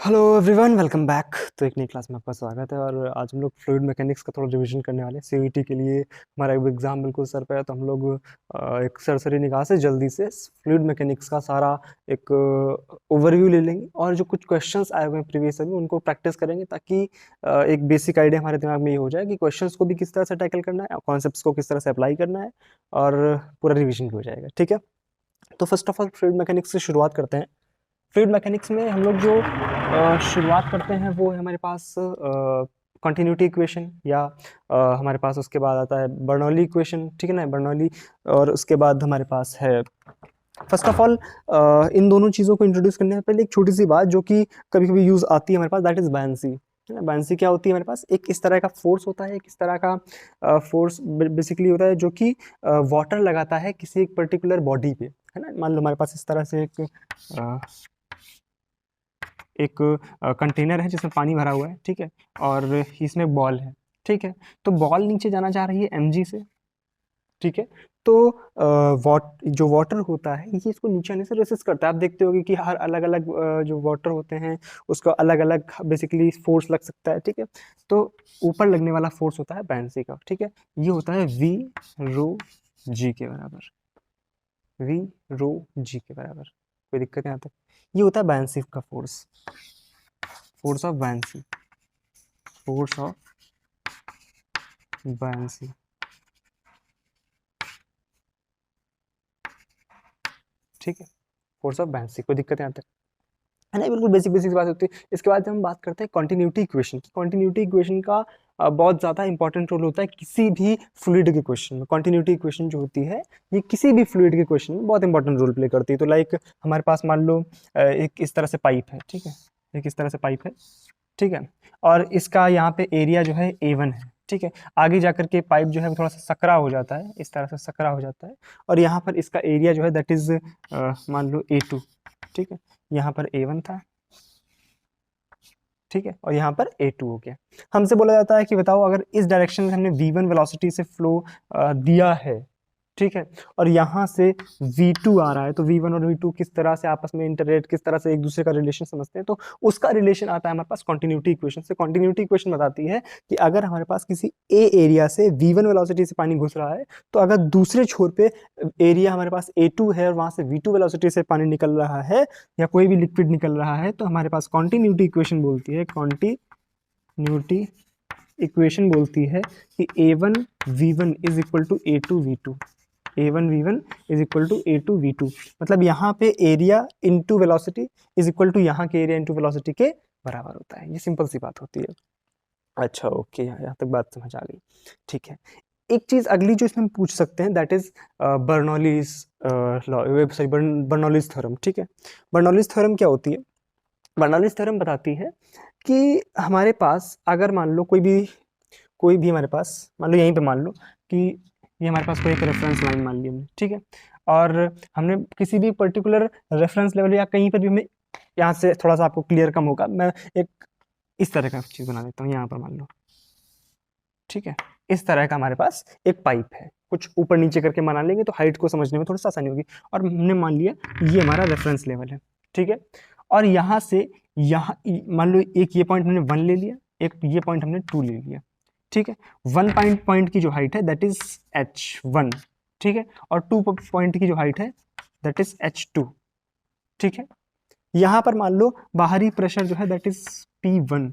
Hello everyone, welcome back. तो एक नई क्लास में आपका स्वागत है। और आज हम लोग फ्लूइड मैकेनिक्स का थोड़ा रिवीजन करने वाले हैं। सीईटी के लिए हमारा एग्जाम बिल्कुल सर पे है, तो हम लोग एक सरसरी निगाह से जल्दी से फ्लूइड मैकेनिक्स का सारा एक ओवरव्यू ले लेंगे और जो कुछ क्वेश्चंस आए हुए हैं प्रीवियस में उनको प्रैक्टिस करेंगे, ताकि एक बेसिक आइडिया हमारे दिमाग में ये हो जाए कि क्वेश्चंस को भी किस तरह से टैकल करना है, कॉन्सेप्ट्स को किस तरह से अप्लाई करना है, और पूरा रिविजन भी हो जाएगा। ठीक है, तो first of all fluid mechanics से शुरुआत करते हैं। फ्लूइड मैकेनिक्स में हम लोग जो शुरुआत करते हैं वो है हमारे पास कंटिन्यूटी इक्वेशन, या हमारे पास उसके बाद आता है बर्नौली इक्वेशन। ठीक है ना, बर्नौली। और उसके बाद हमारे पास है, फर्स्ट ऑफ ऑल इन दोनों चीज़ों को इंट्रोड्यूस करने से पहले एक छोटी सी बात जो कि कभी कभी यूज़ आती है हमारे पास, दैट इज़ बायंसी। है ना, बायंसी क्या होती है हमारे पास? एक इस तरह का फोर्स होता है, एक इस तरह का फोर्स बेसिकली होता है जो कि वाटर लगाता है किसी एक पर्टिकुलर बॉडी पे। है ना, मान लो हमारे पास इस तरह से एक कंटेनर है जिसमें पानी भरा हुआ है। ठीक है, और इसमें बॉल है। ठीक है, तो बॉल नीचे जाना चाह रही है mg से। ठीक है, तो जो वाटर होता है ये इसको नीचे आने से रेसिस्ट करता है। आप देखते होगे कि हर अलग अलग जो वाटर होते हैं उसको अलग अलग बेसिकली फोर्स लग सकता है। ठीक है, तो ऊपर लगने वाला फोर्स होता है बायंसी का। ठीक है, ये होता है v रो g के बराबर। v रो g के बराबर, कोई दिक्कत यहाँ तक? ये होता है बायंसी का force, force of buoyancy, force of buoyancy. ठीक है, फोर्स ऑफ बायंसी, कोई दिक्कत है यहाँ तक? है ना, बिल्कुल बेसिक बेसिक बात होती है। इसके बाद हम बात करते हैं कॉन्टिन्यूटी इक्वेशन की। कॉन्टिन्यूटी इक्वेशन का बहुत ज़्यादा इंपॉर्टेंट रोल होता है किसी भी फ्लूइड के क्वेश्चन में। कॉन्टिन्यूटी इक्वेशन जो होती है ये किसी भी फ्लूइड के क्वेश्चन में बहुत इंपॉर्टेंट रोल प्ले करती है। तो लाइक हमारे पास मान लो एक इस तरह से पाइप है। ठीक है, एक इस तरह से पाइप है। ठीक है, और इसका यहाँ पे एरिया जो है A1 है। ठीक है, आगे जाकर के पाइप जो है वो थोड़ा सा सकरा हो जाता है, इस तरह से सकरा हो जाता है, और यहाँ पर इसका एरिया जो है दैट इज मान लो A2। ठीक है, यहाँ पर A1 था। ठीक है, और यहाँ पर A2 हो गया। हमसे बोला जाता है कि बताओ अगर इस डायरेक्शन में हमने V1 वेलोसिटी से फ्लो दिया है, ठीक है, और यहाँ से V2 आ रहा है, तो V1 और V2 किस तरह से आपस में इंटरेक्ट, किस तरह से एक दूसरे का रिलेशन समझते हैं, तो उसका रिलेशन आता है हमारे पास कॉन्टिन्यूटी इक्वेशन से। कॉन्टिन्यूटी इक्वेशन बताती है कि अगर हमारे पास किसी ए एरिया से V1 वेलोसिटी से पानी घुस रहा है, तो अगर दूसरे छोर पे एरिया हमारे पास A2 है और वहां से V2 वेलोसिटी से पानी निकल रहा है या कोई भी लिक्विड निकल रहा है, तो हमारे पास कॉन्टिन्यूटी इक्वेशन बोलती है, कॉन्टिन्यूटी इक्वेशन बोलती है कि A1 V1 is equal to A2 V2। A1 V1 is equal to A2 V2, मतलब यहाँ पे area into velocity is equal to यहाँ के एरिया इनटू वेलोसिटी के बराबर होता है। ये सिंपल सी बात होती है। अच्छा, ओके, यहाँ तक बात समझ आ गई। ठीक है, एक चीज अगली जो इसमें पूछ सकते हैं that is Bernoulli's sorry Bernoulli's theorem. ठीक है, बर्नौलीज थ्योरम क्या होती है? बर्नौलीज थ्योरम बताती है कि हमारे पास अगर मान लो कोई भी हमारे पास मान लो यहीं पे मान लो कि ये हमारे पास कोई एक रेफरेंस लाइन मान ली हमने। ठीक है, और हमने किसी भी पर्टिकुलर रेफरेंस लेवल या कहीं पर भी हमें, यहाँ से थोड़ा सा आपको क्लियर कम होगा, मैं एक इस तरह का चीज़ बना देता हूँ यहाँ पर मान लो। ठीक है, इस तरह का हमारे पास एक पाइप है, कुछ ऊपर नीचे करके बना लेंगे तो हाइट को समझने में थोड़ी सा आसानी होगी। और हमने मान लिया ये हमारा रेफरेंस लेवल है। ठीक है, और यहाँ से यहाँ मान लो एक ये पॉइंट हमने 1 ले लिया, एक ये पॉइंट हमने 2 ले लिया। ठीक है, 1 पॉइंट की जो हाइट है दैट इज H1। ठीक है, और 2 पॉइंट की जो हाइट है दैट इज H2। ठीक है, यहाँ पर मान लो बाहरी प्रेशर जो है दैट इज P1।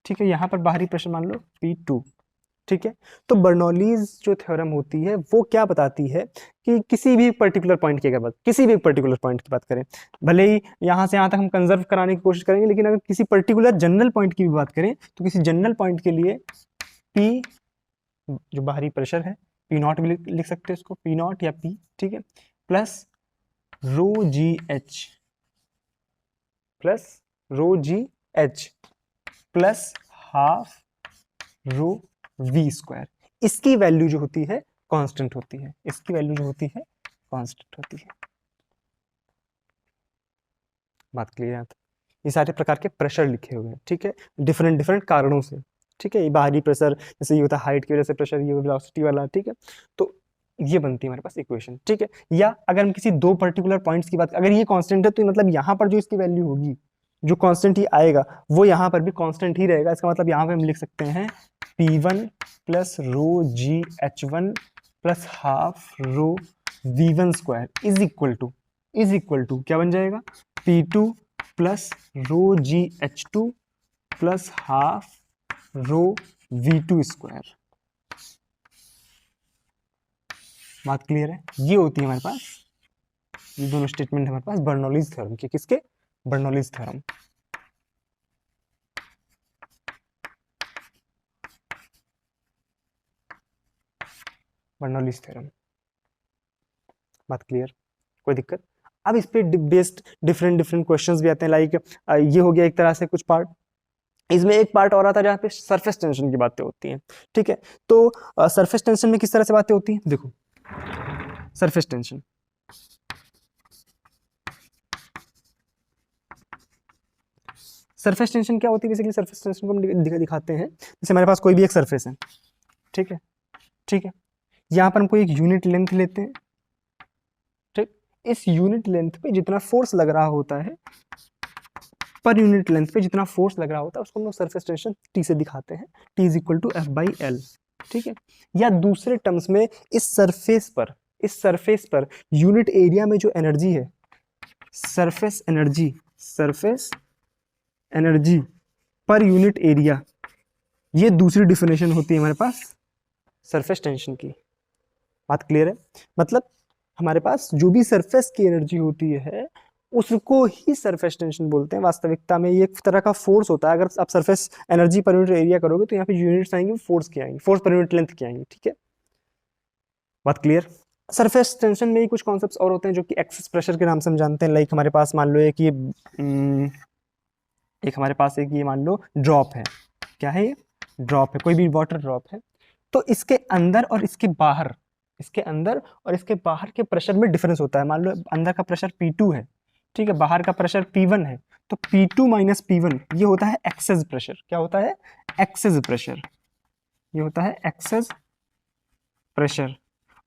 ठीक है, यहाँ पर बाहरी प्रेशर मान लो P2। ठीक है, तो बर्नौलीज जो थ्योरम होती है वो क्या बताती है कि किसी भी पर्टिकुलर पॉइंट की अगर बात, किसी भी पर्टिकुलर पॉइंट की बात करें, भले ही यहाँ से यहाँ तक हम कंजर्व कराने की कोशिश करेंगे, लेकिन अगर किसी पर्टिकुलर जनरल पॉइंट की भी बात करें तो किसी जनरल पॉइंट के लिए P जो बाहरी प्रेशर है, P0 भी लिख सकते हैं इसको, P0 या P। ठीक है, plus rho g h, plus rho g h, plus half rho v square. इसकी वैल्यू जो होती है कांस्टेंट होती है, इसकी वैल्यू जो होती है कांस्टेंट होती है। बात क्लियर है? ये सारे प्रकार के प्रेशर लिखे हुए हैं। ठीक है, डिफरेंट डिफरेंट कारणों से। ठीक है, ये बाहरी प्रेशर जैसे ये होता है हाइट की वजह से प्रेशर, ये वेलोसिटी वाला। ठीक है, तो ये बनती है हमारे पास इक्वेशन। ठीक है, या अगर हम किसी दो पर्टिकुलर पॉइंट्स की बात, अगर ये कांस्टेंट है तो मतलब यहाँ पर जो इसकी वैल्यू होगी जो कांस्टेंट ही आएगा वो यहाँ पर भी कांस्टेंट ही रहेगा। इसका मतलब यहाँ पे हम लिख सकते हैं P1 plus rho g H1 plus half rho V1 square is equal to क्या बन जाएगा, P2 plus rho g H2 plus half rho V2 square. बात क्लियर है? ये होती है हमारे पास, ये दोनों स्टेटमेंट हमारे पास बर्नौलीज थ्योरम के। किसके? Bernoulli's theorem. Bernoulli's theorem. बात क्लियर? कोई दिक्कत? अब इस पे बेस्ड डिफरेंट क्वेश्चंस भी आते हैं। लाइक ये हो गया एक तरह से कुछ पार्ट। इसमें एक पार्ट और आता है जहाँ पे सरफेस टेंशन की बातें होती हैं। ठीक है, तो सरफेस टेंशन में किस तरह से बातें होती हैं? देखो, सरफेस टेंशन, सरफेस टेंशन क्या होती है? बेसिकली सरफेस टेंशन को हम दिखाते हैं। जैसे हमारे पास कोई भी एक सरफेस है, ठीक है, ठीक है, यहाँ पर हम कोई एक यूनिट लेंथ लेते हैं। ठीक, इस यूनिट लेंथ पे जितना फोर्स लग रहा होता है, पर यूनिट लेंथ पे जितना फोर्स लग रहा होता है उसको हम लोग सरफेस टेंशन T से दिखाते हैं। T is equal to F/L। ठीक है, या दूसरे टर्म्स में इस सरफेस पर यूनिट एरिया में जो एनर्जी है, surface energy per unit area, ये दूसरी डिफिनेशन होती है हमारे पास सरफेस टेंशन की। बात क्लियर है? मतलब हमारे पास जो भी सरफेस की एनर्जी होती है उसको ही सरफेस टेंशन बोलते हैं। वास्तविकता में ये एक तरह का फोर्स होता है। अगर आप surface energy per unit area करोगे तो यहाँ पे यूनिट्स आएंगे फोर्स के आएंगे, फोर्स पर यूनिट लेंथ के आएंगे। ठीक है, बात क्लियर? सरफेस टेंशन में ही कुछ कॉन्सेप्ट्स और होते हैं जो कि एक्सेस प्रेशर के नाम से हम जानते हैं। लाइक हमारे पास मान लो एक ये हमारे पास एक ये मान लो ड्रॉप है। क्या है ये? ड्रॉप है, कोई भी वाटर ड्रॉप है। तो इसके अंदर और इसके बाहर के प्रेशर में डिफरेंस होता है। मान लो अंदर का प्रेशर P2 है, ठीक है, बाहर का प्रेशर P1 है, तो P2 माइनस P1 ये होता है एक्सेस प्रेशर। क्या होता है? Excess pressure. ये होता है एक्सेस प्रेशर।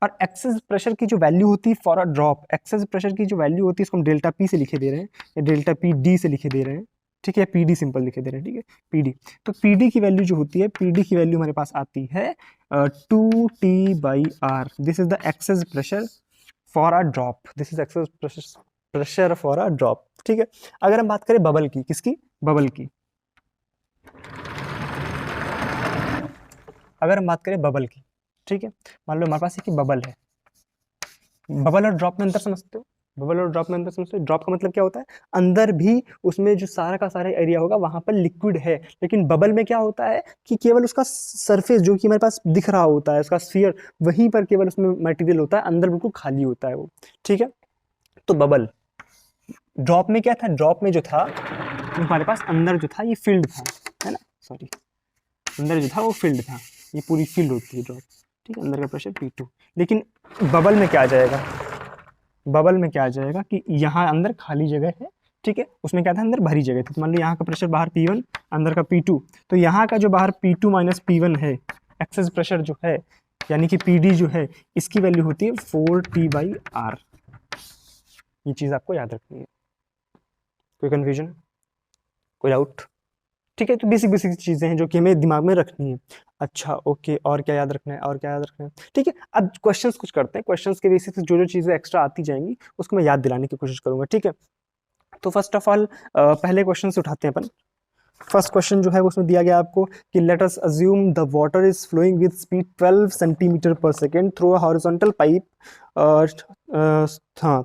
और एक्सेस प्रेशर की जो वैल्यू होती है for a drop, excess pressure की जो वैल्यू होती है इसको हम डेल्टा P से लिखे दे रहे हैं या डेल्टा PD से लिखे दे रहे हैं। ठीक है, PD सिंपल लिखे दे रहे हैं। ठीक है, PD। तो PD की वैल्यू जो होती है, PD की वैल्यू हमारे पास आती है 2T/R। This is the excess pressure for a drop. This is excess pressure for a drop. ठीक है, अगर हम बात करें बबल की, किसकी? बबल की। अगर हम बात करें बबल की, ठीक है, मान लो हमारे पास एक बबल है। बबल और ड्रॉप में अंतर समझते हो? बबल और ड्रॉप में अंतर समझते हो? ड्रॉप का मतलब क्या होता है? अंदर भी उसमें जो सारा का सारा एरिया होगा वहां पर लिक्विड है, लेकिन बबल में क्या होता है कि केवल उसका सरफेस जो कि हमारे पास दिख रहा होता है, उसका स्फीयर, वहीं पर केवल उसमें मटेरियल होता है, अंदर बिल्कुल खाली होता है वो। ठीक है, तो बबल। ड्रॉप में क्या था? ड्रॉप में जो था हमारे पास अंदर जो था ये फील्ड था, है ना, सॉरी, अंदर जो था वो फील्ड था। ये पूरी फील्ड होती है ड्रॉप। ठीक है, अंदर का प्रेशर P2। लेकिन बबल में क्या आ जाएगा? बबल में क्या आ जाएगा कि यहाँ अंदर खाली जगह है। ठीक है, उसमें क्या था? अंदर भरी जगह थी। तो मान लो यहाँ का प्रेशर बाहर P1, अंदर का P2, तो यहाँ का जो बाहर P2 माइनस P1 है, एक्सेस प्रेशर जो है, यानी कि PD जो है, इसकी वैल्यू होती है 4T/R। ये चीज आपको याद रखनी है। कोई कंफ्यूजन, कोई डाउट? ठीक है, तो बेसिक चीजें हैं जो कि हमें दिमाग में रखनी है। अच्छा, ओके, और क्या याद रखना है? और क्या याद रखना है? ठीक है, अब क्वेश्चंस कुछ करते हैं। क्वेश्चंस के बेसिस पे जो चीजें एक्स्ट्रा आती जाएंगी उसको मैं याद दिलाने की कोशिश करूंगा। ठीक है, तो फर्स्ट ऑफ ऑल पहले क्वेश्चन से उठाते हैं अपन। फर्स्ट क्वेश्चन जो है उसमें दिया गया आपको कि let us assume the water is flowing with speed 12 centimetre per second through a horizontal pipe,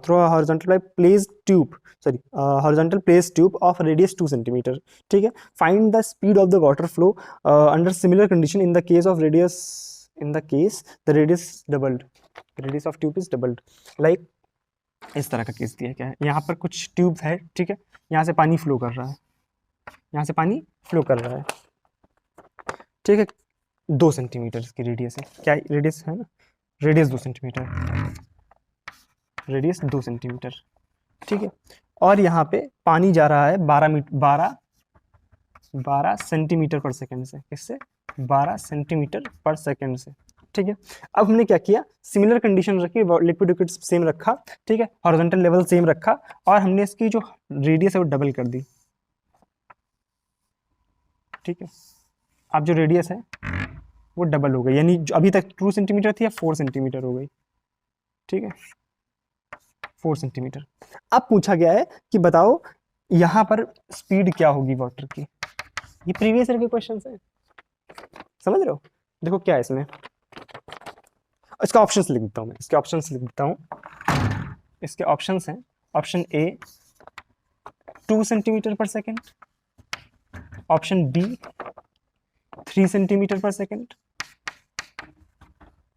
through a horizontal pipe placed tube, sorry, horizontal placed tube of radius 2 centimetre. ठीक है, find the speed of the water flow under similar condition in the case of radius, in the case the radius doubled, radius of tube is doubled. Like इस तरह का case दिया गया है। यहाँ पर कुछ ट्यूब है, ठीक है, यहाँ से पानी फ्लो कर रहा है, यहाँ से पानी फ्लो कर रहा है। ठीक है, 2 सेंटीमीटर की रेडियस है। क्या रेडियस है ना? Radius 2 centimetre, radius 2 centimetre. ठीक है, और यहाँ पे पानी जा रहा है 12 सेंटीमीटर पर सेकेंड से। किससे? 12 सेंटीमीटर पर सेकेंड से। ठीक है, अब हमने क्या किया? सिमिलर कंडीशन रखी, लिक्विड लिक्विड सेम रखा, ठीक है, हॉरिजॉन्टल लेवल सेम रखा, और हमने इसकी जो रेडियस है वो डबल कर दी। ठीक है। अब जो रेडियस है वो डबल हो गई, यानी जो अभी तक 2 सेंटीमीटर थी, अब 4 सेंटीमीटर हो गई, ठीक है, 4 सेंटीमीटर। अब पूछा गया है कि बताओ यहाँ पर स्पीड क्या होगी वाटर की। ये प्रीवियस ईयर के क्वेश्चन है, समझ रहे हो। देखो क्या है इसमें, इसका ऑप्शंस लिख देता हूँ मैं, इसके ऑप्शंस लिख देता हूँ। इसके ऑप्शंस हैं, option A 2 centimetre per second, option B 3 centimetre per second,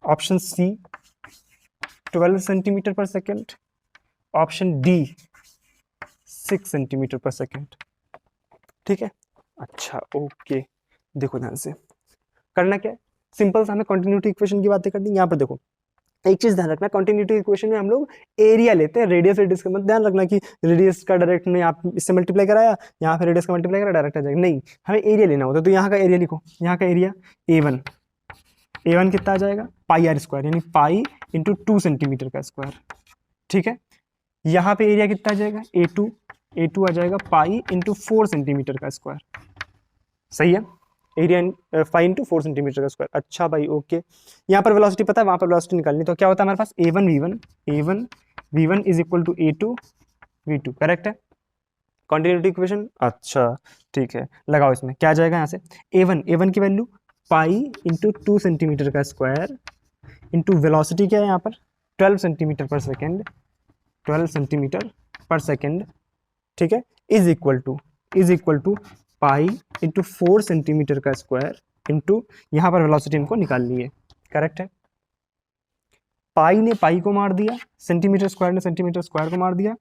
option C 12 centimetre per second, option D 6 centimetre per second, ठीक है। अच्छा ओके, देखो ध्यान से करना क्या है, सिंपल सा हमें कंटिन्यूटी इक्वेशन की बातें करनी है। यहाँ पर देखो एक चीज ध्यान रखना, कंटिन्यूटी इक्वेशन में हम लोग एरिया लेते हैं, रेडियस रेडियस का मत ध्यान रखना कि रेडियस का डायरेक्ट में आप इससे मल्टीप्लाई कराया, यहाँ पे रेडियस का मल्टीप्लाई करा डायरेक्ट आ जाएगा, नहीं, हमें एरिया लेना होता है। तो यहाँ का एरिया लिखो, यहाँ का एरिया A1 कितना आ जाएगा, पाई आर स्क्वायर, यानी पाई इंटू 2 सेंटीमीटर का स्क्वायर, ठीक है। यहाँ पे एरिया कितना आ जाएगा, A2 आ जाएगा पाई इंटू 4 सेंटीमीटर का स्क्वायर, सही है, एरिया 5 इंटू 4 सेंटीमीटर का स्क्वायर। अच्छा भाई ओके, यहाँ पर वेलोसिटी पता है, वहाँ पर वेलोसिटी निकालनी, तो क्या होता है हमारे पास A1 V1 is equal to A2 V2, correct है कंटिन्यूटी इक्वेशन। अच्छा ठीक है, लगाओ इसमें क्या जाएगा, यहाँ से A1 की वैल्यू पाई इंटू 2 सेंटीमीटर का स्क्वायर इंटू वेलोसिटी क्या है यहाँ पर 12 centimetre per second, 12 centimetre per second, ठीक है, is equal to pi into 4 centimetre का स्क्वायर इंटू यहाँ पर वेलोसिटी हमको निकालनी है, करेक्ट है। पाई ने पाई को मार दिया, सेंटीमीटर स्क्वायर ने सेंटीमीटर स्क्वायर को मार दिया,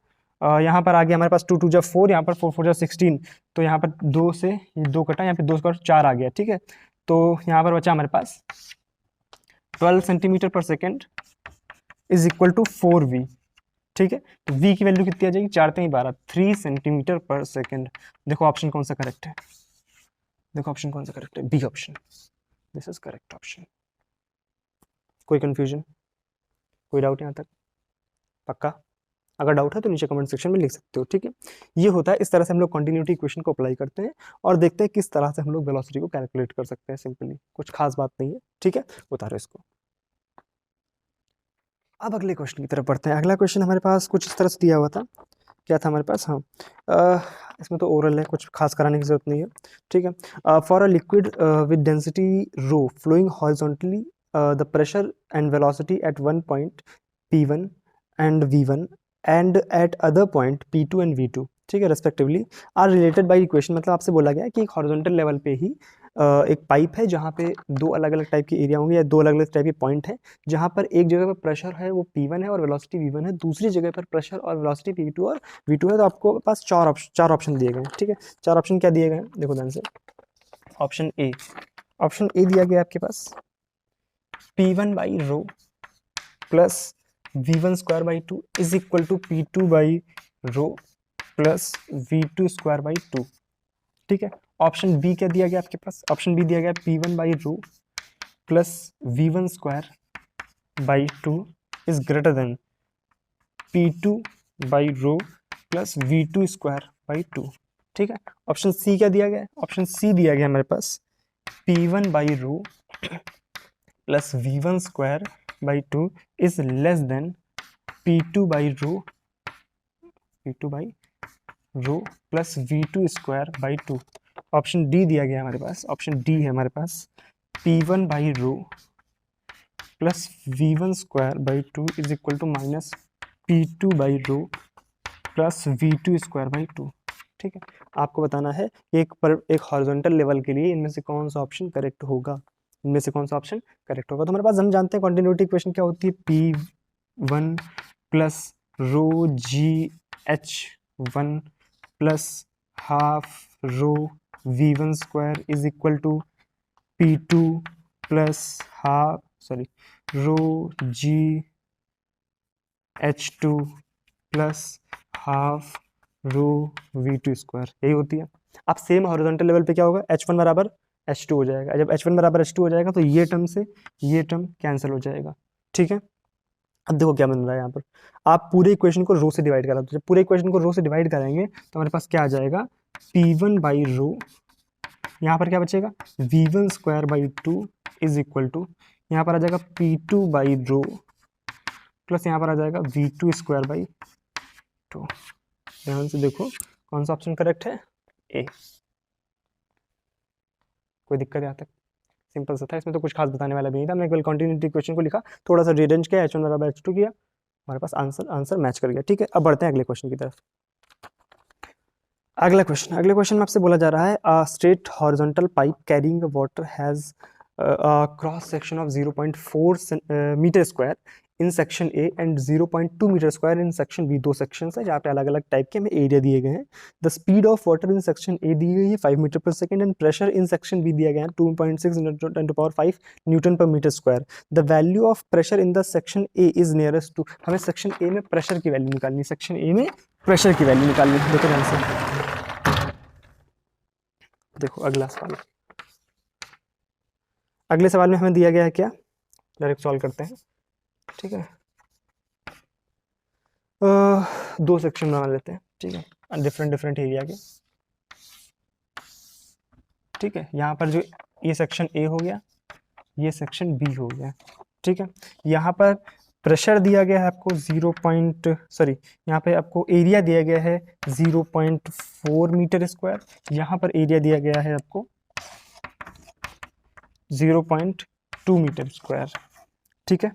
यहाँ पर आ गया हमारे पास 2 2 जा 4, यहाँ पर 4 4 जा 16, तो यहाँ पर 2 से 2 कटा, यहाँ पे 2 स्क्वायर 4 आ गया, ठीक है। तो यहाँ पर बचा हमारे पास 12 centimetre per second is equal to 4v, ठीक है। तो v की वैल्यू कितनी आ जाएगी, 4 3 12, 3 सेंटीमीटर पर सेकेंड। देखो ऑप्शन कौन सा करेक्ट है, देखो ऑप्शन कौन सा करेक्ट है, B option, this is correct option. कोई कंफ्यूजन, कोई डाउट यहाँ तक, पक्का? अगर डाउट है तो नीचे कमेंट सेक्शन में लिख सकते हो, ठीक है। ये होता है, इस तरह से हम लोग कंटिन्यूटी इक्वेशन को अप्लाई करते हैं और देखते हैं किस तरह से हम लोग वेलोसिटी को कैलकुलेट कर सकते हैं, सिंपली कुछ खास बात नहीं है, ठीक है। उतारो इसको, अब अगले क्वेश्चन की तरफ बढ़ते हैं। अगला क्वेश्चन हमारे पास कुछ इस तरह से दिया हुआ था, क्या था हमारे पास, हाँ इसमें तो ओरल है, कुछ खास कराने की जरूरत नहीं है, ठीक है। For a liquid with density rho flowing horizontally the pressure and velocity at one point P1 and V1 and at other point P2 and V2, ठीक है, respectively are related by equation. मतलब आपसे बोला गया है कि एक हॉरिजॉन्टल लेवल पे ही एक पाइप है जहाँ पे 2 अलग अलग टाइप के एरिया होंगे या 2 अलग अलग टाइप के पॉइंट है, जहाँ पर एक जगह पर प्रेशर है वो P1 है और वेलोसिटी V1 है, दूसरी जगह पर प्रेशर और वेलोसिटी P2 और V2 है। तो आपको पास 4 ऑप्शन दिए गए हैं, ठीक है। 4 ऑप्शन क्या दिए गए हैं, देखो ध्यान से। ऑप्शन ए दिया गया आपके पास P1 by rho plus V1 square by 2 is equal to P2 by rho plus V2 square by 2, ठीक है। ऑप्शन बी क्या दिया गया आपके पास, ऑप्शन बी दिया गया P1 by rho plus V1 square by 2 is greater than P2 by rho plus V2 square by 2, ठीक है। ऑप्शन सी क्या दिया गया, ऑप्शन सी दिया गया हमारे पास P1 by rho plus V1 square by 2 is less than P2 by rho plus V2 square by 2। Option D दिया गया हमारे पास, ऑप्शन डी है हमारे पास P1 by rho plus V1 square by 2 is equal to minus P2 by rho plus V2 square by 2, ठीक है। आपको बताना है एक हॉरिजॉन्टल लेवल के लिए इनमें से कौन सा ऑप्शन करेक्ट होगा, इनमें से कौन सा ऑप्शन करेक्ट होगा। तो हमारे पास हम जानते हैं कंटिन्यूटी इक्वेशन क्या होती है, P1 plus rho GH1 plus half rho V1 square is equal to P2 plus rho GH2 plus half rho V2 square, यही होती है। अब सेम हॉरिजॉन्टल लेवल पे क्या होगा, H1 बराबर H2 हो जाएगा। जब H1 बराबर H2 हो जाएगा तो ये टर्म से ये टर्म कैंसिल हो जाएगा, ठीक है। अब देखो क्या बन रहा है यहाँ पर, आप पूरे इक्वेशन को रो से डिवाइड करा, तो जब पूरे इक्वेशन को रो से डिवाइड करेंगे तो हमारे पास क्या आ जाएगा, P1 बाई रो यहाँ पर क्या बचेगा, v1 square by 2 is equal to, यहाँ पर आ जाएगा p2 बाई रो प्लस यहाँ पर आ जाएगा v2 स्क्वायर बाई 2। ध्यान से देखो कौन सा ऑप्शन करेक्ट है, ए। कोई दिक्कत यहाँ तक, सिंपल सा था, इसमें तो कुछ खास बताने वाला भी नहीं था। हमने केवल कंटिन्यूटी क्वेश्चन को लिखा, थोड़ा सा रीअरेंज किया, h1 बराबर h2 किया, हमारे पास आंसर मैच कर गया। ठीक है, अब बढ़ते हैं अगले क्वेश्चन की तरफ। अगला क्वेश्चन में आपसे बोला जा रहा है, straight horizontal pipe carrying water has cross section of 0.4 metre square in section A and 0.2 metre square in section B. दो सेक्शंस है जहाँ पे अलग अलग टाइप के हमें एरिया दिए गए हैं। The speed of water in section A दी गई है 5 metre per second and pressure in section B दिया गया है 2.6 × 10⁵ newton per metre square. The value of pressure in the section A is nearest to. हमें सेक्शन ए में प्रेशर की वैल्यू निकालनी है, सेक्शन ए में प्रेशर की वैल्यू निकालनी है। देखो ध्यान से, देखो अगला सवाल। अगले सवाल में हमें दिया गया है क्या, डायरेक्ट सॉल्व करते हैं। ठीक है, दो सेक्शन बना लेते हैं। ठीक है, डिफरेंट एरिया के। ठीक है, यहाँ पर जो ये सेक्शन ए हो गया, ये सेक्शन बी हो गया। ठीक है, यहाँ पर प्रेशर दिया गया है आपको यहाँ पे आपको एरिया दिया गया है 0.4 मीटर स्क्वायर, यहाँ पर एरिया दिया गया है आपको 0.2 मीटर स्क्वायर। ठीक है,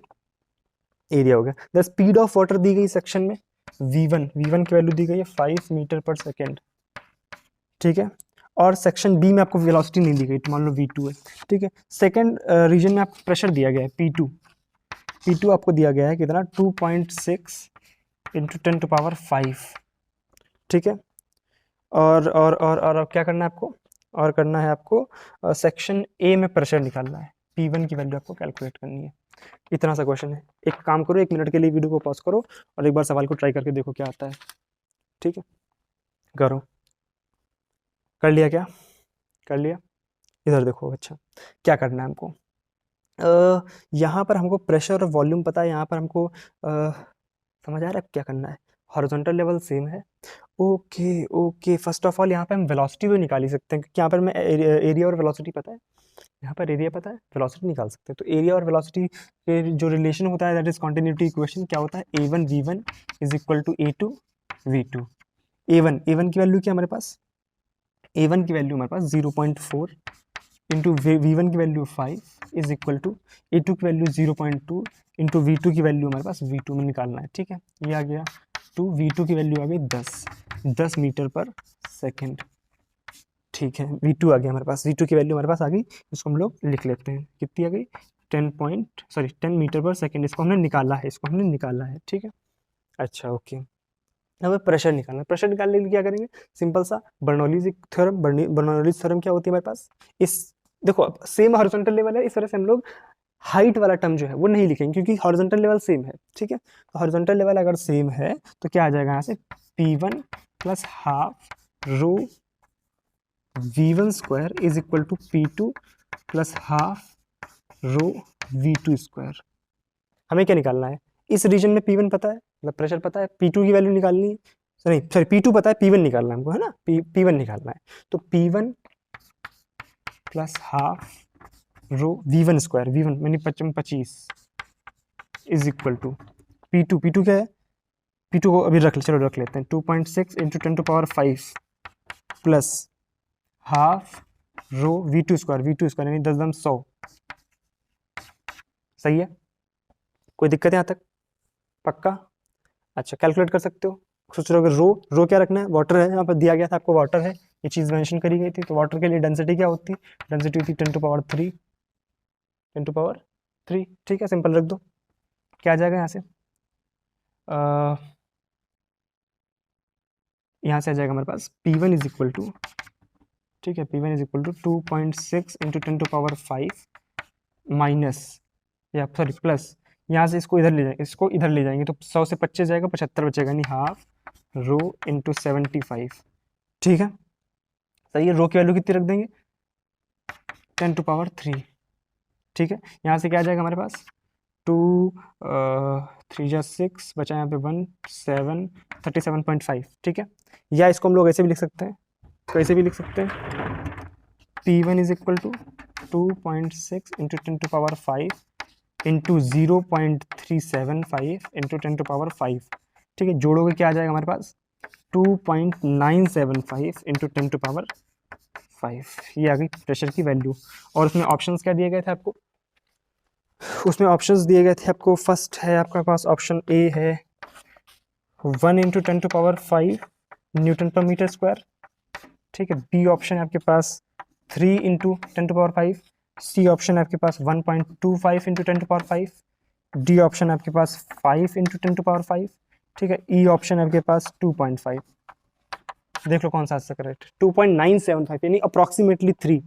एरिया हो गया। द स्पीड ऑफ वाटर दी गई सेक्शन में v1 की वैल्यू दी गई है 5 मीटर पर सेकेंड। ठीक है, और सेक्शन बी में आपको वेलोसिटी नहीं दी गई, तो मान लो v2 है। ठीक है, सेकेंड रीजन में आपको प्रेशर दिया गया है p2 आपको दिया गया है कितना, 2.6 × 10⁵। ठीक है, और क्या करना है आपको, और करना है आपको सेक्शन ए में प्रेशर निकालना है, p1 की वैल्यू आपको कैलकुलेट करनी है। इतना सा क्वेश्चन है। एक काम करो, 1 मिनट के लिए वीडियो को पॉज करो और एक बार सवाल को ट्राई करके देखो क्या आता है। ठीक है, करो। कर लिया क्या, कर लिया? इधर देखो। अच्छा, क्या करना है हमको, यहाँ पर हमको प्रेशर और वॉल्यूम पता है, यहाँ पर हमको समझ आ रहा है क्या करना है। हॉरिजॉन्टल लेवल सेम है। ओके, फर्स्ट ऑफ ऑल यहाँ पे हम वेलोसिटी तो निकाल ही सकते हैं, क्योंकि यहाँ पर हमें एरिया और वेलोसिटी पता है। यहाँ पर एरिया पता है, वेलोसिटी निकाल सकते हैं। तो एरिया और वेलोसिटी के जो रिलेशन होता है, दैट इज कॉन्टिन्यूटी इक्वेशन। क्या होता है, a1 v1 is equal to a2 v2। a1 की वैल्यू क्या हमारे पास, a1 की वैल्यू हमारे पास 0.4 इंटू v1 की value 5 is equal to a2 की वैल्यू 0.2 इंटू v2 की वैल्यू हमारे पास v2 में निकालना है। ठीक है, ये आ गया 2, v2 की वैल्यू आ गई 10 मीटर पर सेकेंड। ठीक है, v2 आ गया हमारे पास, v2 की वैल्यू हमारे पास आ गई। इसको हम लोग लिख लेते हैं, कितनी आ गई, 10 मीटर पर सेकेंड। इसको हमने निकाला है। ठीक है, अच्छा ओके। हमें प्रेशर निकालना है। प्रेशर निकालने के लिए क्या करेंगे, सिंपल सा बर्नौलीज थ्योरम। बर्नौलीज थ्योरम क्या होती है हमारे पास, इस देखो सेम हॉरिजॉन्टल लेवल है, इस तरह से हम लोग हाइट वाला टर्म जो है वो नहीं लिखेंगे, क्योंकि हॉरिजॉन्टल लेवल सेम है। ठीक है, तो हॉरिजॉन्टल लेवल अगर सेम है तो क्या आ जाएगा यहाँ से, p1 plus half rho v1 square is equal to p2 plus half rho v2 square. हमें क्या निकालना है, इस रीजन में p1 पता है, मतलब प्रेशर पता है, p2 की वैल्यू निकालनी है, सॉरी p2 पता है, p1 निकालना है हमको, है ना, p1 निकालना है। तो p1 plus half rho v1 square, v1 यानी 25 इज इक्वल टू p2 क्या है, p2 को अभी रख लेते हैं, 2.6 × 10⁵ plus half rho v2 square यानी 10⁻100। सही है, कोई दिक्कत है यहाँ तक, पक्का? अच्छा, कैलकुलेट कर सकते हो। सोच रहे हो रो क्या रखना है, वाटर है, यहाँ पर दिया गया था आपको वाटर है, ये चीज़ मेंशन करी गई थी। तो वाटर के लिए डेंसिटी क्या होती है, डेंसिटी होती है 10⁻3। ठीक है, सिंपल रख दो। क्या आ जाएगा यहाँ से, यहाँ से आ जाएगा हमारे पास p1 इज इक्वल टू, ठीक है, p1 is equal to 2.6 × 10⁵ minus या सॉरी प्लस, यहाँ से इसको इधर ले जाएंगे तो 100 से 25 जाएगा, 75 बचेगा, यानी हाफ रो इंटू 75। ठीक है, सही है। रो की वैल्यू कितनी रख देंगे, 10⁻3। ठीक है, यहाँ से क्या आ जाएगा हमारे पास, 2 3 जा 6 बचा यहाँ पे 1 7 37.5। ठीक है, या इसको हम लोग ऐसे भी लिख सकते हैं, P1 is equal to 2.6 into 10⁵ into 0.375 into 10⁵, ठीक है। जोड़ोगे क्या आ जाएगा हमारे पास 2.975 इंटू 10⁵, ये आ गई प्रेशर की वैल्यू। और उसमें ऑप्शंस क्या दिए गए थे आपको, उसमें ऑप्शंस दिए गए थे आपको, फर्स्ट है आपका पास ऑप्शन ए है 1 into 10⁵ newton per metre square, ठीक है। बी ऑप्शन है आपके पास 3 इंटू 10⁵, सी ऑप्शन है आपके पास 1.25 इंटू 10⁵, डी ऑप्शन है आपके पास 5 इंटू 10⁵, ठीक है। ई ऑप्शन है आपके पास 2.5। देख लो कौन सा आंसर करेक्ट, 2.975 यानी अप्रॉक्सीमेटली 3,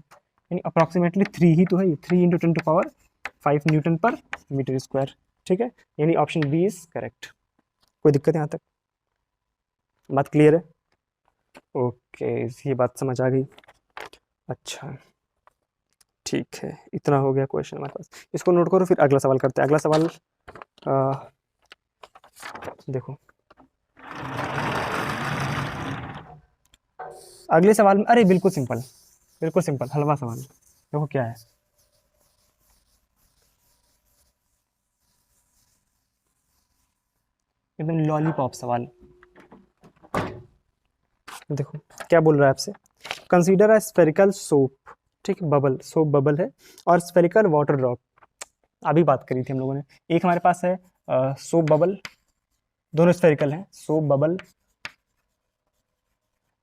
यानी अप्रॉक्सीमेटली 3 ही तो है, 3 into 10⁵ newton per metre square, ठीक है। यानी ऑप्शन बी इज करेक्ट। कोई दिक्कत यहाँ तक, बात क्लियर है? ओके, ये बात समझ आ गई। अच्छा ठीक है, इतना हो गया क्वेश्चन हमारे पास, इसको नोट करो, फिर अगला सवाल करते हैं। अगला सवाल देखो, अगले सवाल में, अरे बिल्कुल सिंपल, बिल्कुल सिंपल हलवा सवाल। देखो क्या है, एकदम लॉलीपॉप सवाल। देखो क्या बोल रहा है आपसे, कंसीडर अ स्फेरिकल सोप, ठीक है, बबल, सोप बबल है, और स्फेरिकल वाटर ड्रॉप। अभी बात करी थी हम लोगों ने, एक हमारे पास है सोप बबल, दोनों स्फेरिकल हैं, सोप बबल,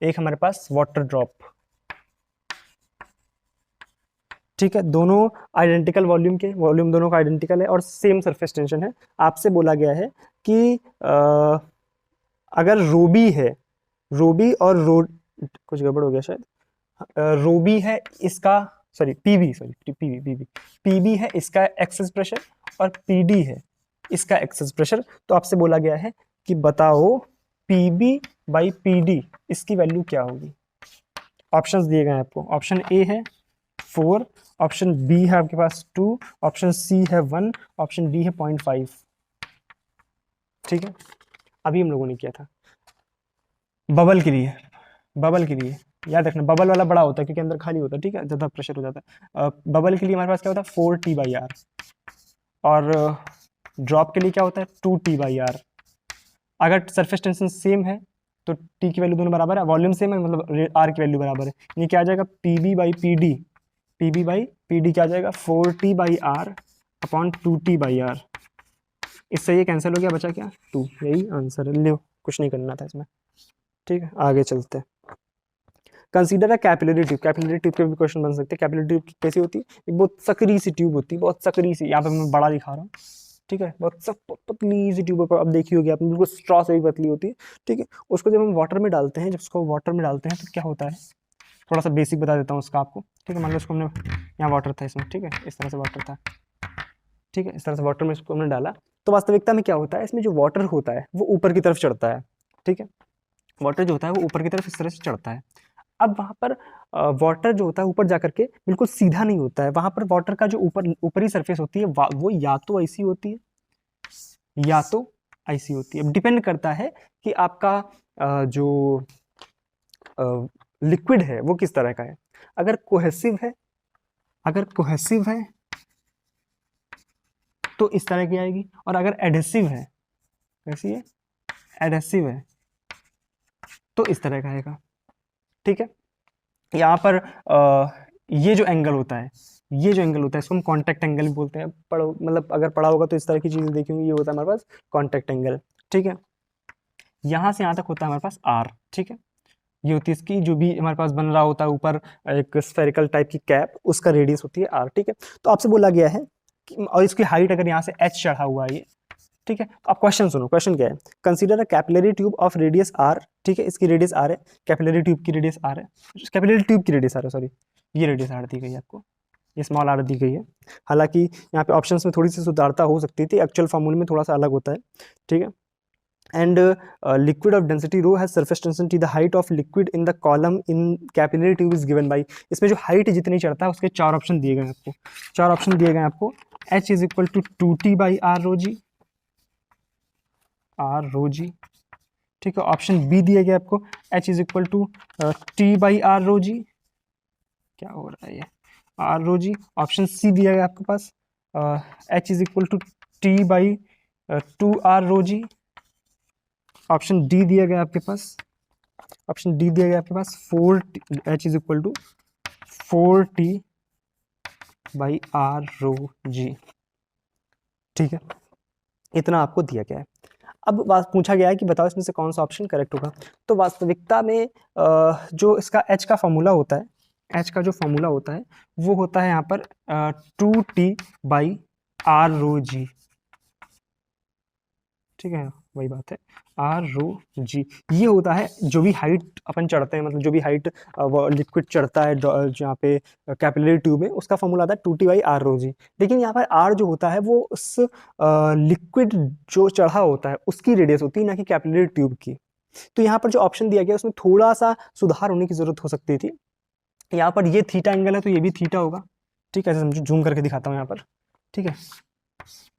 एक हमारे पास वाटर ड्रॉप, ठीक है। दोनों आइडेंटिकल वॉल्यूम के, वॉल्यूम दोनों का आइडेंटिकल है और सेम सरफेस टेंशन है। आपसे बोला गया है कि अगर रोबी है, रोबी और कुछ गड़बड़ हो गया शायद, रोबी है इसका, सॉरी पीबी, पीबी है इसका एक्सेस प्रेशर और पीडी है इसका एक्सेस प्रेशर। तो आपसे बोला गया है कि बताओ पीबी बाई पीडी इसकी वैल्यू क्या होगी। ऑप्शंस दिए गए हैं आपको, ऑप्शन ए है 4, ऑप्शन बी है आपके पास 2, ऑप्शन सी है 1, ऑप्शन डी है 0.5, ठीक है। अभी हम लोगों ने किया था बबल के लिए, बबल के लिए याद रखना, बबल वाला बड़ा होता है क्योंकि अंदर खाली होता है, ठीक है, ज़्यादा प्रेशर हो जाता है। बबल के लिए हमारे पास क्या होता है 4T/R, और ड्रॉप के लिए क्या होता है 2T/R। अगर सरफेस टेंशन सेम है तो टी की वैल्यू दोनों बराबर है, वॉल्यूम सेम है मतलब आर की वैल्यू बराबर है, ये क्या आ जाएगा PB by PD, PB by PD क्या आ जाएगा 4T/R अपॉन 2T/R। इससे ये कैंसिल हो गया, बचा क्या 2, यही आंसर है। लो कुछ नहीं करना था इसमें, ठीक है। आगे चलते हैं, consider a capillary tube, capillary tube के भी क्वेश्चन बन सकते हैं। कैपिलरी ट्यूब कैसी होती है, एक बहुत सकरी सी ट्यूब होती है, बहुत सकरी सी, यहाँ पे मैं बड़ा दिखा रहा हूँ, ठीक है, बहुत पतली सी ट्यूब अब देखी होगी आपने, बिल्कुल स्ट्रॉ से भी पतली होती है, ठीक है। उसको जब हम वाटर में डालते हैं, जब उसको वाटर में डालते हैं तो क्या होता है, थोड़ा सा बेसिक बता देता हूँ उसका आपको, ठीक है। मान लो उसको हमने, यहाँ वाटर था इसमें, ठीक है, इस तरह से वाटर था, ठीक है, इस तरह से वाटर में इसको हमने डाला, तो वास्तविकता में क्या होता है, इसमें जो वाटर होता है वो ऊपर की तरफ चढ़ता है, ठीक है, वाटर जो होता है वो ऊपर की तरफ इस तरह से चढ़ता है। अब वहाँ पर वाटर जो होता है ऊपर जाकर के बिल्कुल सीधा नहीं होता है, वहाँ पर वाटर का जो ऊपरी सरफेस होती है वो या तो ऐसी होती है या तो ऐसी होती है, डिपेंड करता है कि आपका जो लिक्विड है वो किस तरह का है। अगर कोहेसिव है, अगर कोहेसिव है तो इस तरह की आएगी, और अगर एडहेसिव है, कैसी है, एडहेसिव है तो इस तरह का आएगा, ठीक है। यहाँ पर ये जो एंगल होता है, ये जो एंगल होता है इसको हम कॉन्टैक्ट एंगल भी बोलते हैं, पढ़ो मतलब अगर पढ़ा होगा तो इस तरह की चीज़ें देखी होंगी, ये होता है हमारे पास कॉन्टैक्ट एंगल, ठीक है। यहाँ से यहाँ तक होता है हमारे पास आर, ठीक है, ये होती है इसकी, जो भी हमारे पास बन रहा होता है ऊपर एक स्फेरिकल टाइप की कैप, उसका रेडियस होती है आर, ठीक है। तो आपसे बोला गया है कि, और इसकी हाइट अगर यहाँ से एच चढ़ा हुआ है ये, ठीक है। तो आप क्वेश्चन सुनो, क्वेश्चन क्या है, consider a capillary tube of radius R, ठीक है, इसकी रेडियस आर है, कैपिलरी ट्यूब की रेडियस आर है, कैपिलरी ट्यूब की रेडियस आर है, सॉरी, ये रेडियस आर दी गई है आपको, ये स्मॉल आर दी गई है। हालांकि यहाँ पे ऑप्शंस में थोड़ी सी सुधारता हो सकती थी, एक्चुअल फॉर्मूले में थोड़ा सा अलग होता है, ठीक है। And liquid of density rho has surface tension T, the height of liquid in the column in capillary tube is given by, इसमें जो हाइट जितनी चढ़ता है उसके 4 ऑप्शन दिए गए हैं आपको, 4 ऑप्शन दिए गए हैं आपको, h is equal to 2T/R rho g, R rho g, ठीक है। ऑप्शन बी दिया गया आपको h is equal to T/R rho g, क्या हो रहा है ये, are rho g. Option C दिया गया आपके पास, H is equal to T by 2 R rho g. Option D दिया गया आपके पास, ऑप्शन डी दिया गया आपके पास 4 H is equal to 4t by R rho g. ठीक है, इतना आपको दिया गया है। अब बात पूछा गया है कि बताओ इसमें से कौन सा ऑप्शन करेक्ट होगा। तो वास्तविकता में जो इसका एच का फॉर्मूला होता है, एच का जो फॉर्मूला होता है वो होता है यहाँ पर 2t by R rho g. ठीक है, वही बात है, आर रो जी। ये होता है जो भी हाइट अपन चढ़ते हैं, मतलब जो भी हाइट लिक्विड चढ़ता है जहाँ पे कैपिलरी ट्यूब में, उसका फॉर्मूला आता है 2t बाई आर रो जी। लेकिन यहाँ पर आर जो होता है वो उस लिक्विड जो चढ़ा होता है उसकी रेडियस होती है, ना कि कैपिलरी ट्यूब की। तो यहाँ पर जो ऑप्शन दिया गया उसमें थोड़ा सा सुधार होने की जरूरत हो सकती थी। यहाँ पर ये थीटा एंगल है तो ये भी थीटा होगा। ठीक है, ऐसे समझो, जूम करके दिखाता हूँ यहाँ पर। ठीक है,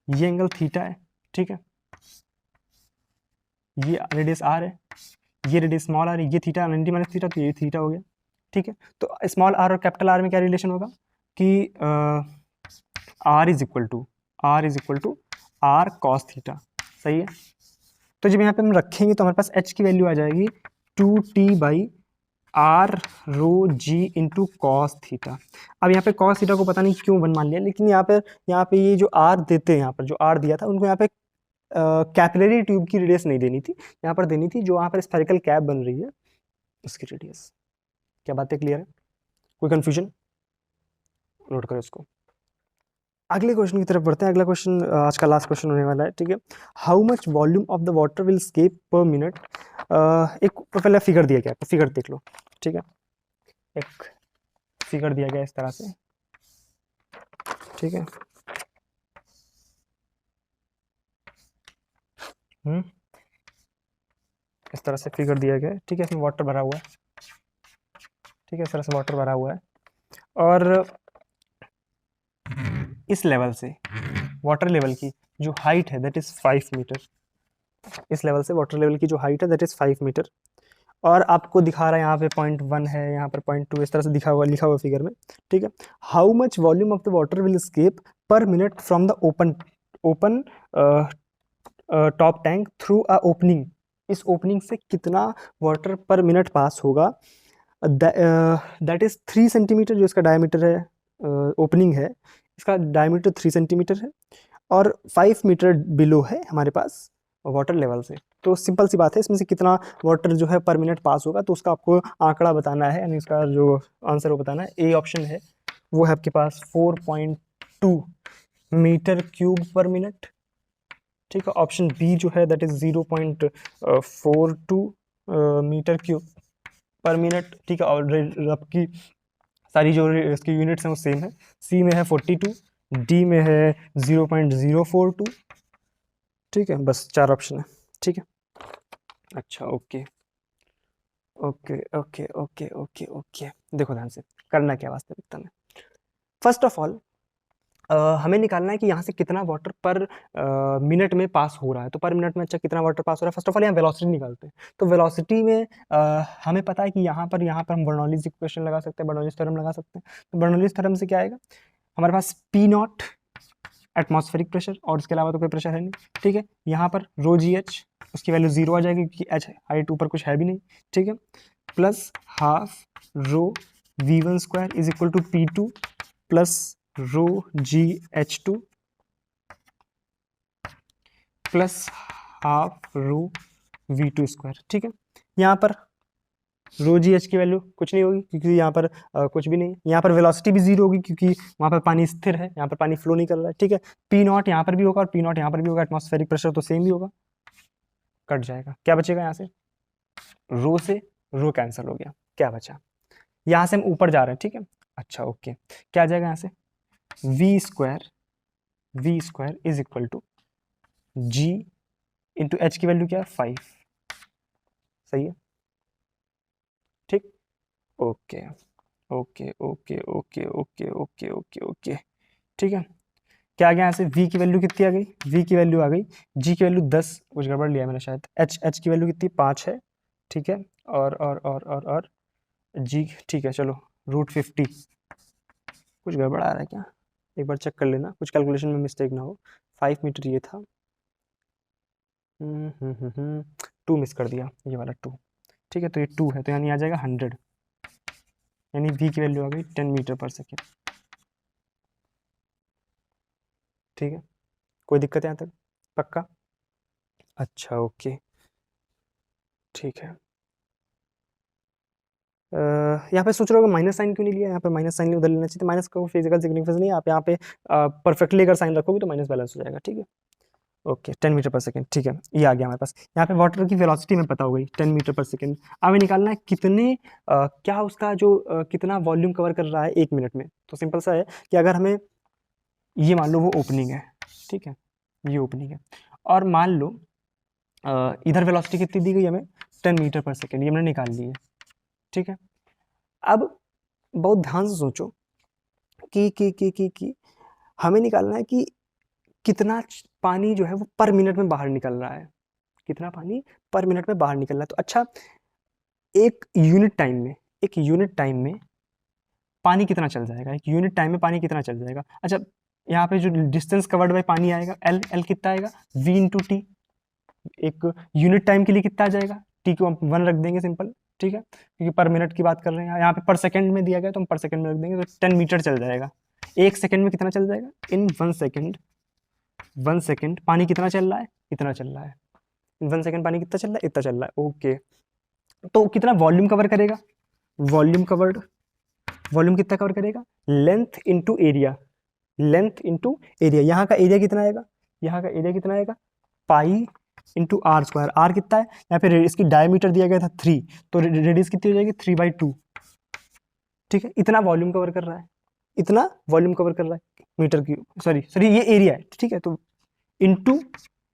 ये एंगल थीटा है। ठीक है, ये रेडियस आर है, ये रेडियस स्मॉल आर है, ये थीटा 90 माइनस थीटा, तो ये थीटा हो गया। ठीक है, तो स्मॉल आर और कैपिटल आर में क्या रिलेशन होगा कि R is equal to R cos theta. सही है, तो जब यहाँ पे हम रखेंगे तो हमारे पास एच की वैल्यू आ जाएगी 2t by R rho g into cos theta. अब यहाँ पे कॉस थीटा को पता नहीं क्यों वन मान लिया, लेकिन यहाँ पे ये जो आर देते हैं, यहाँ पर जो आर दिया था उनको यहाँ पे कैपिलरी ट्यूब की रेडियस नहीं देनी थी, यहाँ पर देनी थी जो वहाँ पर स्फेरिकल कैप बन रही है उसकी रेडियस। क्या बातें क्लियर है? कोई कंफ्यूजन? नोट करो इसको। अगले क्वेश्चन की तरफ बढ़ते हैं। अगला क्वेश्चन आज का लास्ट क्वेश्चन होने वाला है। ठीक है, how much volume of the water will escape per minute. एक पहले फिगर दिया गया, फिगर देख लो। ठीक है, एक फिगर दिया गया इस तरह से। ठीक है, इस तरह से फिगर दिया गया है। ठीक है, इसमें वाटर भरा हुआ है। ठीक है, इस तरह से वाटर भरा हुआ है और इस लेवल से वाटर लेवल की जो हाइट है दैट इज 5 मीटर। इस लेवल से वाटर लेवल की जो हाइट है दैट इज 5 मीटर, और आपको दिखा रहा है यहाँ पे 0.1 है, यहाँ पर 0.2, इस तरह से लिखा हुआ फिगर में। ठीक है, how much volume of the water will escape per minute from the open top tank through a opening. इस ओपनिंग से कितना वाटर पर मिनट पास होगा। दैट इज 3 सेंटीमीटर जो इसका डायमीटर है, ओपनिंग है इसका डायमीटर 3 सेंटीमीटर है, और 5 मीटर बिलो है हमारे पास वाटर लेवल से। तो सिंपल सी बात है, इसमें से कितना वाटर जो है पर मिनट पास होगा, तो उसका आपको आंकड़ा बताना है, यानी इसका जो आंसर वो बताना है। ए ऑप्शन है वो है आपके पास 4.2 मीटर क्यूब पर मिनट। ठीक है, ऑप्शन बी जो है that is 0.42 metre cube per minute. ठीक है, और आपकी सारी जो इसकी यूनिट्स हैं वो सेम है। सी में है 42, डी में है 0.042। ठीक है, बस 4 ऑप्शन है। ठीक है, अच्छा, okay okay okay okay okay okay. देखो ध्यान से, करना क्या वास्तविकता में। फर्स्ट ऑफ ऑल हमें निकालना है कि यहाँ से कितना वाटर पर मिनट में पास हो रहा है। तो पर मिनट में अच्छा कितना वाटर पास हो रहा है, फर्स्ट ऑफ ऑल यहाँ वेलोसिटी निकालते हैं। तो वेलोसिटी में हमें पता है कि यहाँ पर हम बर्नौलीज इक्वेशन लगा सकते हैं, बर्नौलीज थ्योरम लगा सकते हैं। तो बर्नौलीज थ्योरम से क्या आएगा, हमारे पास पी नॉट एटमॉस्फेरिक प्रेशर, और इसके अलावा तो कोई प्रेशर है नहीं। ठीक है, यहाँ पर रो जी एच, उसकी वैल्यू 0 आ जाएगी क्योंकि एच हाइट ऊपर कुछ है भी नहीं। ठीक है, plus half rho v1 square is equal to P2 plus rho g h two plus half rho v2 square. ठीक है, यहाँ पर रो जी एच की वैल्यू कुछ नहीं होगी क्योंकि यहाँ पर कुछ भी नहीं है। यहाँ पर वेलोसिटी भी 0 होगी क्योंकि वहाँ पर पानी स्थिर है, यहाँ पर पानी फ्लो नहीं कर रहा है। ठीक है, पी नॉट यहाँ पर भी होगा और पी नॉट यहाँ पर भी होगा, एटमॉस्फेरिक प्रेशर तो सेम ही होगा, कट जाएगा। क्या बचेगा यहाँ से, रो से रो कैंसिल हो गया, क्या बचा, यहाँ से हम ऊपर जा रहे हैं। ठीक है, अच्छा ओके, क्या आ जाएगा यहाँ से, v square is equal to g into h की वैल्यू क्या है 5। सही है, ठीक, okay okay okay okay okay okay okay okay. ठीक है, क्या आ गया यहाँ से, v की वैल्यू कितनी आ गई, v की वैल्यू आ गई, g की वैल्यू 10, कुछ गड़बड़ लिया मैंने शायद, h की वैल्यू कितनी 5 है। ठीक है, और g, ठीक है चलो √50। कुछ गड़बड़ आ रहा है क्या, एक बार चेक कर लेना, कुछ कैलकुलेशन में मिस्टेक ना हो। 5 मीटर ये था, 2 मिस कर दिया, ये वाला 2। ठीक है, तो ये 2 है, तो यानी आ जाएगा 100, यानी v की वैल्यू आ गई 10 मीटर पर सेकेंड। ठीक है, कोई दिक्कत है यहाँ तक, पक्का? अच्छा ओके, ठीक है। यहाँ पे सोच रहे हो माइनस साइन क्यों नहीं लिया, यहाँ पर माइनस साइन उधर लेना चाहिए, माइनस का फिजिकल सिग्निफिकेंस नहीं है, आप यहाँ पे परफेक्टली अगर साइन रखोगे तो माइनस बैलेंस हो जाएगा। ठीक है, ओके 10 मीटर पर सेकेंड। ठीक है, ये आ गया हमारे पास। यहाँ पे वाटर की वेलोसिटी में पता हो गई 10 मीटर पर सेकेंड। अब हमें निकालना है कितने क्या उसका जो कितना वॉल्यूम कवर कर रहा है 1 मिनट में। तो सिंपल सा है कि अगर हमें ये मान लो वो ओपनिंग है, ठीक है, ये ओपनिंग है, और मान लो इधर वेलोसिटी कितनी दी गई हमें 10 मीटर पर सेकेंड, ये हमने निकाल ली है। ठीक है, अब बहुत ध्यान से सोचो कि हमें निकालना है कि कितना पानी जो है वो पर मिनट में बाहर निकल रहा है, कितना पानी पर मिनट में बाहर निकल रहा है। तो अच्छा, एक यूनिट टाइम में पानी कितना चल जाएगा, एक यूनिट टाइम में पानी कितना चल जाएगा। अच्छा, यहाँ पे जो डिस्टेंस कवर्ड बाय पानी आएगा एल कितना आएगा, v इंटू टी। एक यूनिट टाइम के लिए कितना आ जाएगा, टी को हम 1 रख देंगे सिंपल। ठीक है, क्योंकि पर मिनट की बात कर रहे हैं, यहाँ पे पर सेकंड में दिया गया तो हम पर सेकंड में रख देंगे, तो 10 मीटर चल जाएगा। 1 सेकंड में कितना चल जाएगा, इन 1 सेकंड पानी कितना चल रहा है, इतना चल रहा है। इन 1 सेकंड पानी कितना चल रहा है, इतना चल रहा है। ओके, तो कितना वॉल्यूम कवर करेगा, वॉल्यूम कितना कवर करेगा, लेंथ इंटू एरिया, यहाँ का एरिया कितना आएगा, pi into r square. R कितना है, यहाँ पे इसकी डायमीटर दिया गया था 3, तो रेडियस कितनी हो जाएगी 3/2। ठीक है, इतना वॉल्यूम कवर कर रहा है, मीटर की, सॉरी ये एरिया है। ठीक है, तो इंटू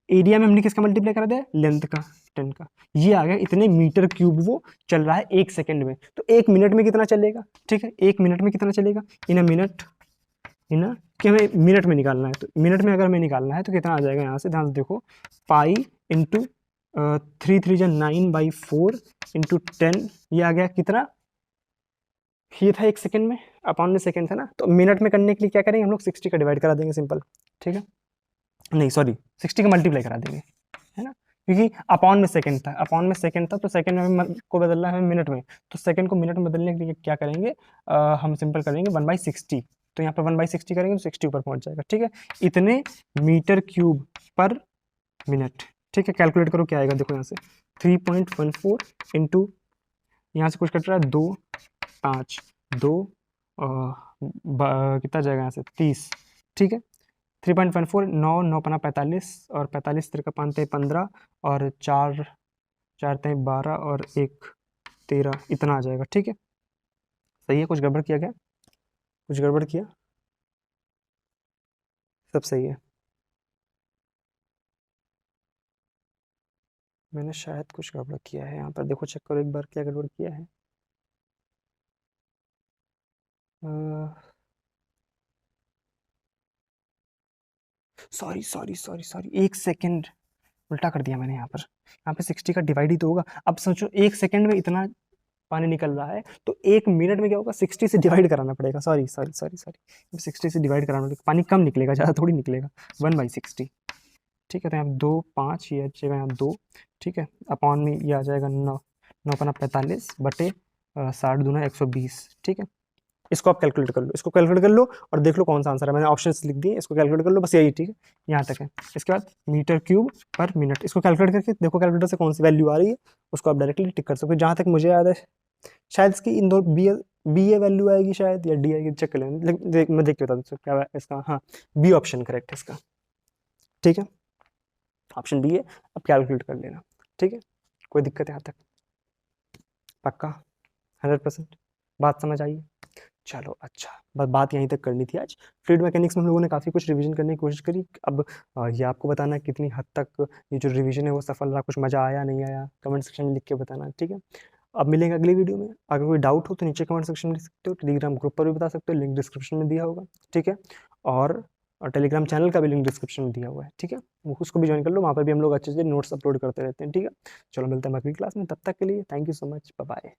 एरिया में हमने किसका मल्टीप्लाई करा दिया, लेंथ का, 10 का, ये आ गया इतने मीटर क्यूब वो चल रहा है 1 सेकंड में। तो 1 मिनट में कितना चलेगा, ठीक है, 1 मिनट में कितना चलेगा, इन अ मिनट, कि हमें मिनट में निकालना है, तो मिनट में अगर हमें निकालना है तो कितना आ जाएगा, यहाँ से ध्यान से देखो, पाई इंटू 3 3 जा 9/4 इंटू 10, ये आ गया कितना, ये था 1 सेकंड में, अपॉन में सेकंड था ना, तो मिनट में करने के लिए क्या करेंगे हम लोग, 60 का डिवाइड करा देंगे सिंपल। ठीक है, नहीं सॉरी 60 का मल्टीप्लाई करा देंगे, है ना, क्योंकि अपॉन में सेकंड था, तो सेकंड में हमें को बदलना है हमें मिनट में, तो सेकंड को मिनट में बदलने के लिए क्या करेंगे, हम सिंपल करेंगे 1/60। तो यहाँ पर 1/60 करेंगे तो 60 ऊपर पहुंच जाएगा। ठीक है, इतने मीटर क्यूब पर मिनट। ठीक है, कैलकुलेट करो क्या आएगा, देखो यहाँ से 3.14 इंटू, यहाँ से कुछ कट रहा है 2 5 2 कितना जाएगा यहाँ से 30। ठीक है, 3.14, 9 9 पना 45, और 45 3 का 5 15, और 4 4 12, और 1 13, इतना आ जाएगा। ठीक है, सही है, कुछ गड़बड़ किया क्या, कुछ गड़बड़ किया, सब सही है, मैंने शायद कुछ गड़बड़ किया है यहाँ पर, देखो चेक करो एक बार क्या गड़बड़ किया है। सॉरी 1 सेकेंड उल्टा कर दिया मैंने, यहाँ पे 60 का डिवाइड ही तो होगा। अब सोचो 1 सेकंड में इतना पानी निकल रहा है, तो 1 मिनट में क्या होगा, 60 से डिवाइड कराना पड़ेगा, सॉरी 60 से डिवाइड कराना पड़ेगा, पानी कम निकलेगा, ज़्यादा थोड़ी निकलेगा, 1/60। ठीक है, तो यहाँ 2 5, ये जाएगा यहाँ 2। ठीक है, अपॉन में ये आ जाएगा 9 9 पना 45 बटे 60 दूना 120। ठीक है, इसको आप कैलकुलेट कर लो, और देख लो कौन सा आंसर है, मैंने ऑप्शंस लिख दिए, इसको कैलकुलेट कर लो, बस यही। ठीक है, यहाँ तक है। इसके बाद मीटर क्यूब पर मिनट, इसको कैलकुलेट करके देखो कैलकुलेटर से कौन सी वैल्यू आ रही है, उसको आप डायरेक्टली टिक कर सकते हो। जहाँ तक मुझे याद है शायद इसकी इन दो बी ए वैल्यू आएगी शायद, या डी आएगी, चेक कर लेंगे, मैं देख के बता दूँ क्या है इसका। हाँ, बी ऑप्शन करेक्ट है इसका। ठीक है, ऑप्शन बी है, अब कैलकुलेट कर लेना। ठीक है, कोई दिक्कत है यहाँ तक, पक्का 100% बात समझ आई? चलो अच्छा, बस बात यहीं तक करनी थी आज। फ्लूइड मैकेनिक्स में हम लोगों ने काफ़ी कुछ रिवीजन करने की कोशिश करी। अब ये आपको बताना है कितनी हद तक ये जो रिवीजन है वो सफल रहा, कुछ मज़ा आया नहीं आया, कमेंट सेक्शन में लिख के बताना। ठीक है, अब मिलेंगे अगली वीडियो में। अगर कोई डाउट हो तो नीचे कमेंट सेक्शन में लिख सकते हो, टेलीग्राम ग्रुप पर भी बता सकते हो, लिंक डिस्क्रिप्शन में दिया होगा। ठीक है, और टेलीग्राम चैनल का भी लिंक डिस्क्रिप्शन में दिया हुआ है। ठीक है, उसको भी ज्वाइन कर लो, वहाँ पर भी हम लोग अच्छे से नोट्स अपलोड करते रहते हैं। ठीक है, चलो मिलते हैं अगली क्लास में, तब तक के लिए thank you so much, bye bye.